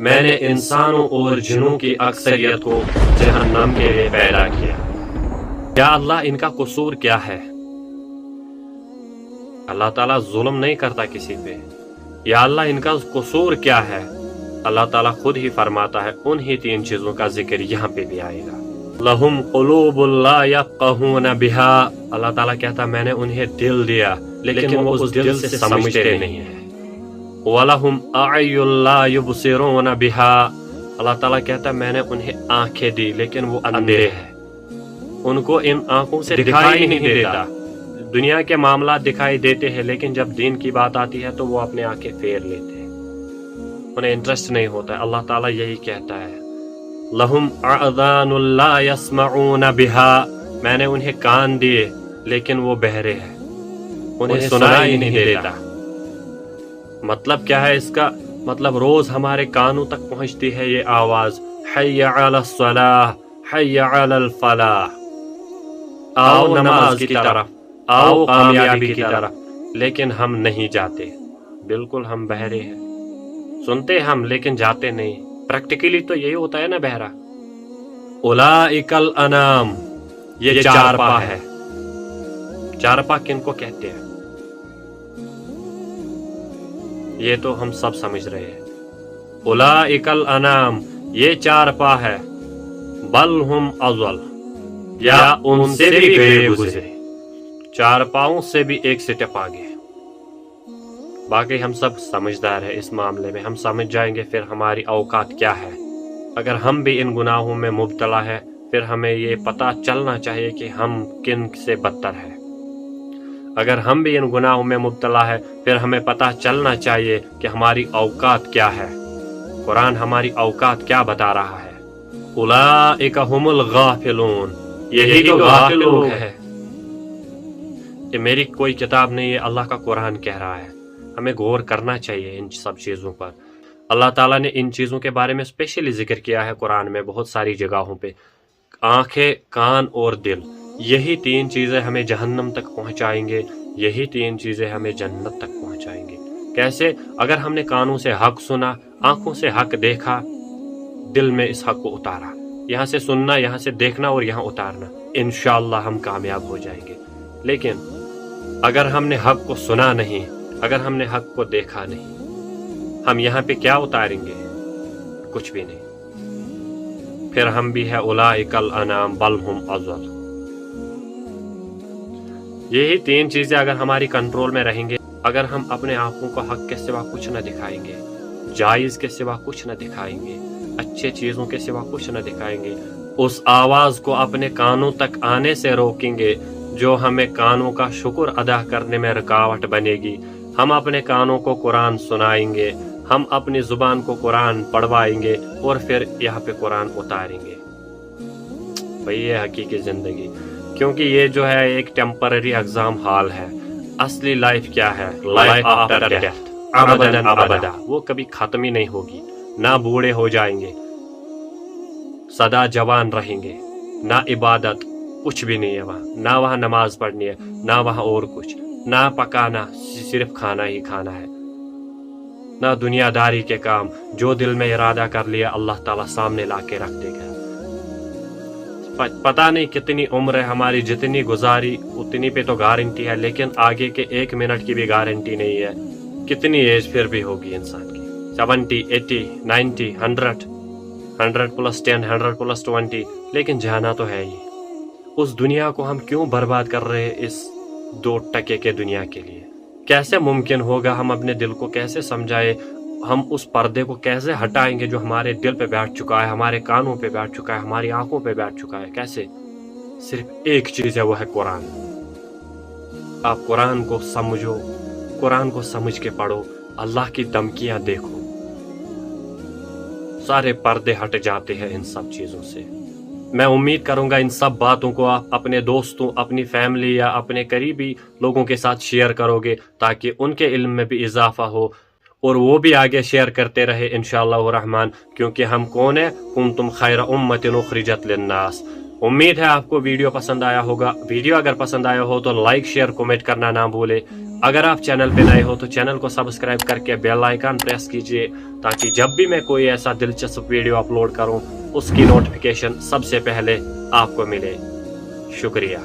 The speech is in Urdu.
میں نے انسانوں اور جنوں کی اکثریت کو جہنم کے لیے پیدا کیا. یا اللہ ان کا قصور کیا ہے؟ اللہ تعالیٰ ظلم نہیں کرتا کسی پہ. یا اللہ ان کا قصور کیا ہے؟ اللہ تعالیٰ خود ہی فرماتا ہے انہی 3 چیزوں کا ذکر یہاں پہ بھی آئے گا. لہم قلوب لا یفقہون بہا. اللہ تعالیٰ کہتا میں نے انہیں دل دیا لیکن وہ اس دل سے سمجھتے نہیں ہیں. وَلَهُمْ أَعْيُنٌ لَا يُبْصِرُونَ بِهَا. اللہ تعالیٰ کہتا میں نے انہیں آنکھیں دی لیکن وہ اندھے ہیں. ان کو ان آنکھوں سے دکھائی نہیں دیتا. دنیا کے معاملات دکھائی دیتے ہیں لیکن جب دین کی بات آتی ہے تو وہ اپنے آنکھیں پھیر لیتے ہیں. انہیں انٹرسٹ نہیں ہوتا ہے. اللہ تعالیٰ یہی کہتا ہے لَهُمْ أَعْذَانٌ لَا يَسْمَعُونَ بِهَا. میں نے انہیں کان دیے لیکن وہ بہرے ہیں. انہیں سنائی نہیں دیتا. مطلب کیا ہے اس کا؟ مطلب روز ہمارے کانوں تک پہنچتی ہے یہ آواز حی علی الصلاح حی علی الفلاح. آؤ نماز کی طرف، آؤ کامیابی کی طرف، لیکن ہم نہیں جاتے. بالکل ہم بہرے ہیں. سنتے ہم لیکن جاتے نہیں. پریکٹیکلی تو یہی ہوتا ہے نا بہرا. اولئک الانام. یہ چارپا ہے. چارپا کن کو کہتے ہیں یہ تو ہم سب سمجھ رہے ہیں. اولئک الانام یہ چارپا ہے. بل ہم اضل یا ان سے بھی گئے گزرے. چارپاؤں سے بھی ایک سٹیپ آگے. باقی ہم سب سمجھدار ہیں اس معاملے میں. ہم سمجھ جائیں گے پھر ہماری اوقات کیا ہے. اگر ہم بھی ان گناہوں میں مبتلا ہے پھر ہمیں یہ پتہ چلنا چاہیے کہ ہم کن سے بدتر ہیں. اگر ہم بھی ان گناہوں میں مبتلا ہے پھر ہمیں پتہ چلنا چاہیے کہ ہماری اوقات کیا ہے. قرآن ہماری اوقات کیا بتا رہا ہے؟ اولئک هم الغافلون. یہی تو غافل لوگ ہیں. یہ میری کوئی کتاب نہیں ہے، اللہ کا قرآن کہہ رہا ہے. ہمیں غور کرنا چاہیے ان سب چیزوں پر. اللہ تعالیٰ نے ان چیزوں کے بارے میں اسپیشلی ذکر کیا ہے قرآن میں بہت ساری جگہوں پہ. آنکھیں، کان اور دل، یہی 3 چیزیں ہمیں جہنم تک پہنچائیں گے. یہی 3 چیزیں ہمیں جنت تک پہنچائیں گے. کیسے؟ اگر ہم نے کانوں سے حق سنا، آنکھوں سے حق دیکھا، دل میں اس حق کو اتارا. یہاں سے سننا، یہاں سے دیکھنا اور یہاں اتارنا، انشاءاللہ ہم کامیاب ہو جائیں گے. لیکن اگر ہم نے حق کو سنا نہیں، اگر ہم نے حق کو دیکھا نہیں، ہم یہاں پہ کیا اتاریں گے؟ کچھ بھی نہیں. پھر ہم بھی ہے اولئک الانام بل ہم اضل. یہی 3 چیزیں اگر ہماری کنٹرول میں رہیں گے، اگر ہم اپنے آنکھوں کو حق کے سوا کچھ نہ دکھائیں گے، جائز کے سوا کچھ نہ دکھائیں گے، اچھے چیزوں کے سوا کچھ نہ دکھائیں گے، اس آواز کو اپنے کانوں تک آنے سے روکیں گے جو ہمیں کانوں کا شکر ادا کرنے میں رکاوٹ بنے گی. ہم اپنے کانوں کو قرآن سنائیں گے، ہم اپنی زبان کو قرآن پڑھوائیں گے اور پھر یہاں پہ قرآن اتاریں گے. بھئی یہ حقیقی زندگی. کیونکہ یہ جو ہے ایک ٹیمپرری ایگزام ہال ہے. اصلی لائف کیا ہے؟ لائف آفٹر ڈیتھ، ابداً ابدا. وہ کبھی ختم ہی نہیں ہوگی. نہ بوڑھے ہو جائیں گے، سدا جوان رہیں گے. نہ عبادت، کچھ بھی نہیں ہے وہاں. نہ وہاں نماز پڑھنی ہے، نہ وہاں اور کچھ. نہ پکانا، صرف کھانا ہی کھانا ہے. نہ دنیا داری کے کام. جو دل میں ارادہ کر لیا اللہ تعالیٰ سامنے لا کے رکھ دے گا. پتہ نہیں کتنی عمر ہے ہماری، جتنی گزاری اتنی پہ تو گارنٹی ہے، لیکن آگے کے 1 منٹ کی بھی گارنٹی نہیں ہے. کتنی ایج پھر بھی ہوگی انسان کی؟ 70، 80، 90، 100، 100+10، 100+20. لیکن جانا تو ہے ہی. اس دنیا کو ہم کیوں برباد کر رہے ہیں اس 2 ٹکے کے دنیا کے لیے؟ کیسے ممکن ہوگا؟ ہم اپنے دل کو کیسے سمجھائے؟ ہم اس پردے کو کیسے ہٹائیں گے جو ہمارے دل پہ بیٹھ چکا ہے، ہمارے کانوں پہ بیٹھ چکا ہے، ہماری آنکھوں پہ بیٹھ چکا ہے؟ کیسے؟ صرف ایک چیز ہے، وہ ہے قرآن. آپ قرآن کو سمجھو، قرآن کو سمجھ کے پڑھو، اللہ کی دھمکیاں دیکھو، سارے پردے ہٹ جاتے ہیں ان سب چیزوں سے. میں امید کروں گا ان سب باتوں کو آپ اپنے دوستوں، اپنی فیملی یا اپنے قریبی لوگوں کے ساتھ شیئر کرو گے تاکہ ان کے علم میں بھی اضافہ ہو اور وہ بھی آگے شیئر کرتے رہے انشاءاللہ الرحمن. کیونکہ ہم کون ہیں؟ کنتم خیر امت اخرجت للناس. امید ہے آپ کو ویڈیو پسند آیا ہوگا. ویڈیو اگر پسند آیا ہو تو لائک شیئر کمنٹ کرنا نہ بھولے. اگر آپ چینل پہ نئے ہو تو چینل کو سبسکرائب کر کے بیل آئیکن پریس کیجیے تاکہ جب بھی میں کوئی ایسا دلچسپ ویڈیو اپلوڈ کروں اس کی نوٹیفیکیشن سب سے پہلے آپ کو ملے. شکریہ.